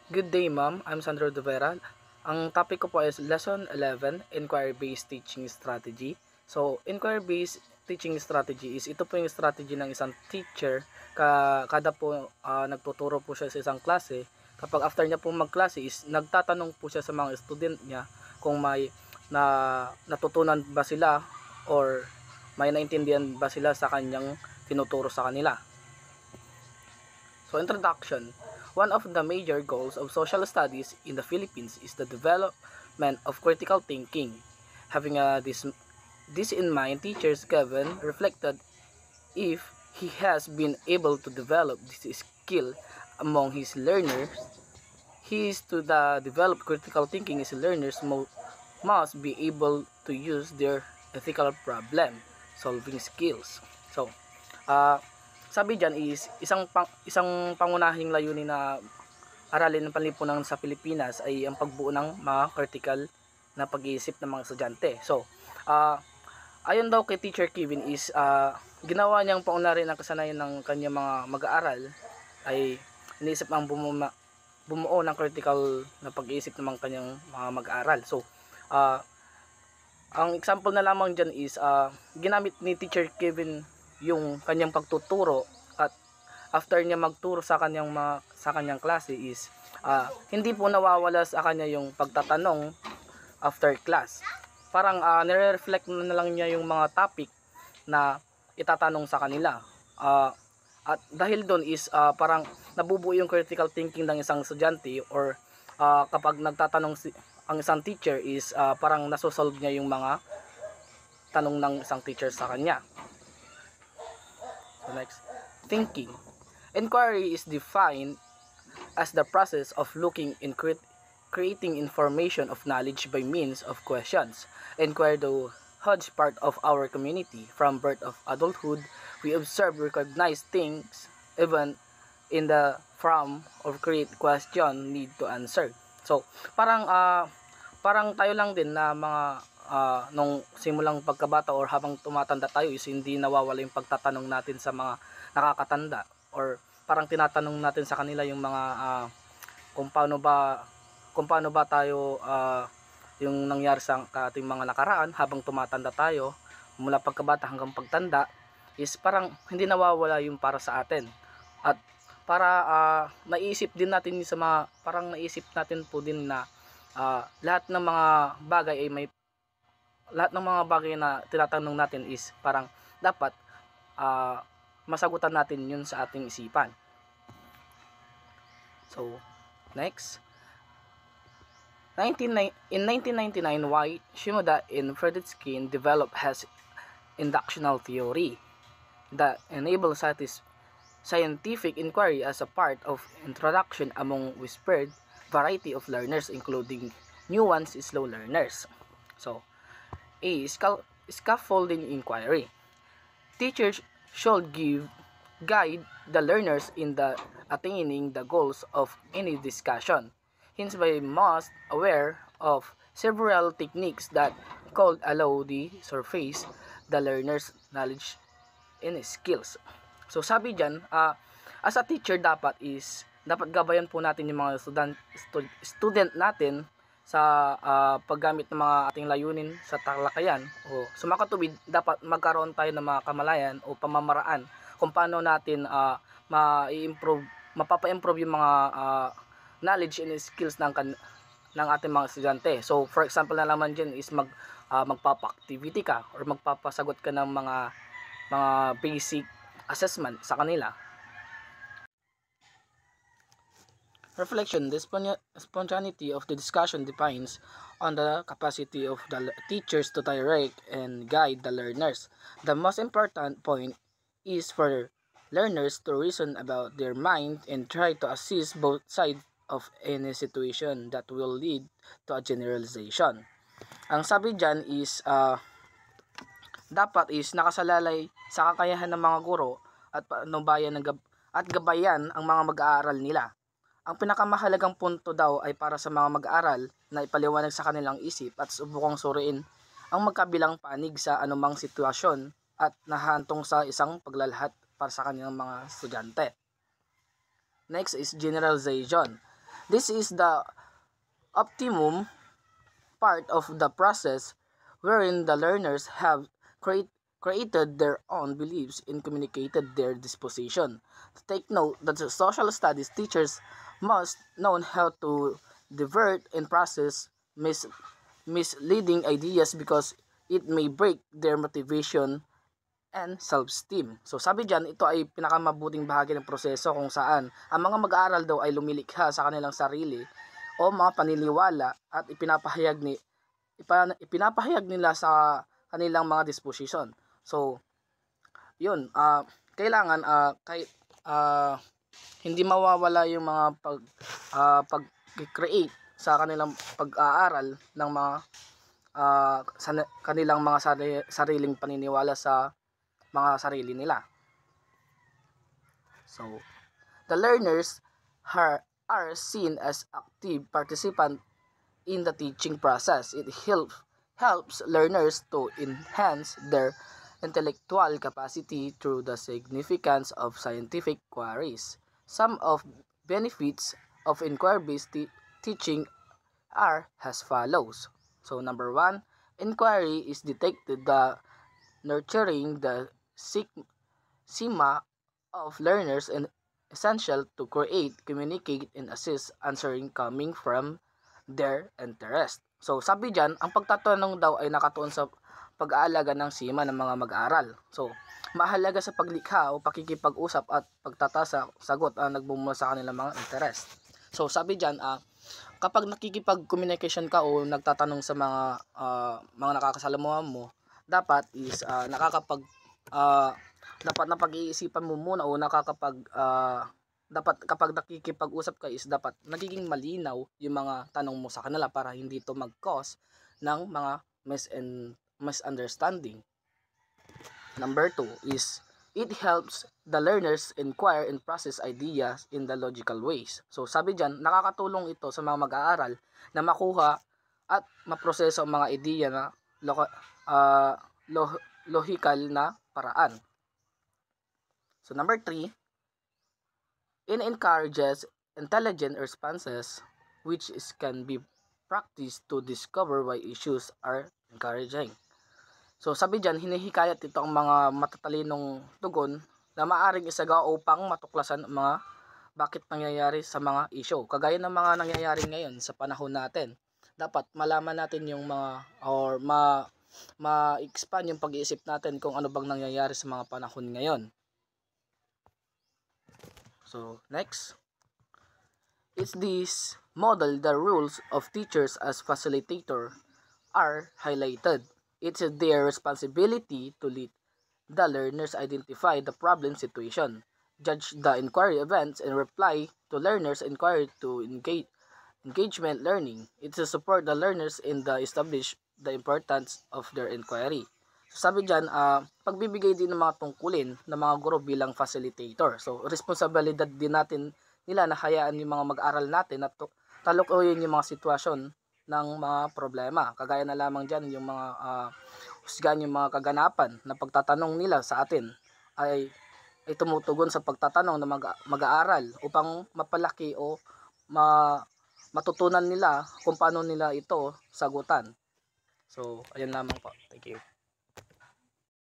Good day, ma'am. I'm Sandro Duvera. Ang topic ko po is Lesson 11, Inquiry-Based Teaching Strategy. So, Inquiry-Based Teaching Strategy is ito po yung strategy ng isang teacher. Kada po nagtuturo po siya sa isang klase. Kapag after niya po magklase is nagtatanong po siya sa mga student niya kung may natutunan ba sila or may naintindihan ba sila sa kanyang tinuturo sa kanila. So, introduction. One of the major goals of social studies in the Philippines is the development of critical thinking. Having this in mind, teachers Kevin reflected if he has been able to develop this skill among his learners. He is to develop critical thinking. His learners must be able to use their ethical problem solving skills. So, sabi dyan is isang pangunahing layunin na aralin ng panlipunan sa Pilipinas ay ang pagbuo ng mga critical na pag-iisip ng mga estudyante. So, ayon daw kay Teacher Kevin is ginawa niyang paunlarin ang kasanayan ng kanyang mga mag-aaral ay iniisip ang bumuo ng critical na pag-iisip ng mga kanyang mga mag-aaral. So, ang example na lamang dyan is ginamit ni Teacher Kevin yung kanyang pagtuturo at after niya magturo sa kanyang klase is hindi po nawawala sa kanya yung pagtatanong after class. Parang nire-reflect na lang niya yung mga topic na itatanong sa kanila. At dahil doon is parang nabubuo yung critical thinking ng isang estudyante or kapag nagtatanong ang isang teacher is parang nasosolve niya yung mga tanong ng isang teacher sa kanya. So next, thinking. Inquiry is defined as the process of looking and creating information of knowledge by means of questions. Inquiry, the huge part of our community, from birth of adulthood, we observe, recognize things, even in the form of create question need to answer. So, parang tayo lang din na mga nung simulang pagkabata or habang tumatanda tayo is hindi nawawala yung pagtatanong natin sa mga nakakatanda or parang tinatanong natin sa kanila yung mga kung paano ba tayo yung nangyari sa ating mga nakaraan habang tumatanda tayo mula pagkabata hanggang pagtanda is parang hindi nawawala yung para sa atin at para naisip din natin sa mga parang naisip natin po din na lahat ng mga bagay na tinatanong natin is parang dapat masagutan natin yun sa ating isipan. So, next. In 1999, White, Shimoda, and Fredetsky developed has inductional theory that enables scientific inquiry as a part of introduction among whispered variety of learners including nuanced slow learners. So, A. Scaffolding inquiry. Teachers should guide the learners in the attaining the goals of any discussion. Hence, we must aware of several techniques that could allow the surface the learner's knowledge and skills. So, sabi dyan, as a teacher dapat gabayan po natin yung mga student natin sa paggamit ng mga ating layunin sa talakayan o sumakatuwid dapat magkaroon tayo ng mga kamalayan o pamamaraan kung paano natin mapapa-improve yung mga knowledge and skills ng ating mga estudyante. So for example na naman dyan is magpapa-activity ka or magpapasagot ka ng mga basic assessment sa kanila. Reflection. The spontaneity of the discussion depends on the capacity of the teachers to direct and guide the learners. The most important point is for learners to reason about their mind and try to assess both sides of any situation that will lead to a generalization. Ang sabi dyan is dapat is nakasalalay sa kakayahan ng mga guro at panubayan at gabayan ang mga mag-aaral nila. Ang pinakamahalagang punto daw ay para sa mga mag-aaral na ipaliwanag sa kanilang isip at subukang suriin ang magkabilang panig sa anumang sitwasyon at nahahantong sa isang paglalahad para sa kanilang mga estudyante. Next is generalization. This is the optimum part of the process wherein the learners have created their own beliefs and communicated their disposition. To take note that the social studies teachers must know how to divert and process misleading ideas because it may break their motivation and self-esteem. So sabi diyan, ito ay pinakamabuting bahagi ng proseso kung saan ang mga mag-aaral daw ay lumilikha sa kanilang sarili o mga paniniwala at ipinapahayag nila sa kanilang mga disposition. So, yun, kailangan kahit hindi mawawala yung mga pag-create sa kanilang pag-aaral ng mga kanilang mga sariling paniniwala sa mga sarili nila. So, the learners are seen as active participants in the teaching process. It helps learners to enhance their intellectual capacity through the significance of scientific queries. Some of benefits of inquiry-based teaching are as follows. So number 1, inquiry is detected the nurturing the sima of learners and essential to create, communicate, and assist answering coming from their interest. So, sabi dyan, ang pagtatanong daw ay nakatuon sa pag-aalaga ng sima ng mga mag-aaral. So, mahalaga sa paglikha o pakikipag-usap at pagtatasa sagot ang nagbumula sa kanilang mga interest. So, sabi dyan, kapag nakikipag-communication ka o nagtatanong sa mga nakakasalamuha mo, dapat is dapat na pag-iisipan mo muna o dapat kapag nakikipag-usap ka is dapat nagiging malinaw yung mga tanong mo sa kanila para hindi ito mag-cause ng mga misunderstanding. Number 2 is it helps the learners inquire and process ideas in the logical ways. So sabi dyan, nakakatulong ito sa mga mag-aaral na makuha at maproseso ang mga ideya na logical na paraan. So number 3, it encourages intelligent responses which can be practiced to discover why issues are encouraging. So sabi dyan, hinihikayat ito ang mga matatalinong tugon na maaring isaga upang matuklasan ang mga bakit nangyayari sa mga issue. Kagaya ng mga nangyayari ngayon sa panahon natin. Dapat malaman natin yung mga or ma-expand yung pag-iisip natin kung ano bang nangyayari sa mga panahon ngayon. So, next. It's this model the rules of teachers as facilitator are highlighted. It's their responsibility to lead the learners identify the problem situation, judge the inquiry events, and reply to learners' inquiry to engagement learning. It's to support the learners in the establish the importance of their inquiry. So, sabi dyan, pagbibigay din ng mga tungkulin ng mga guro bilang facilitator. So, responsibilidad din natin nila na hayaan yung mga mag-aral natin at talukuyin yung mga sitwasyon ng mga problema. Kagaya na lamang dyan yung mga husgan yung mga kaganapan na pagtatanong nila sa atin ay tumutugon sa pagtatanong ng mag-aaral upang mapalaki o matutunan nila kung paano nila ito sagutan. So, ayan lamang po. Thank you.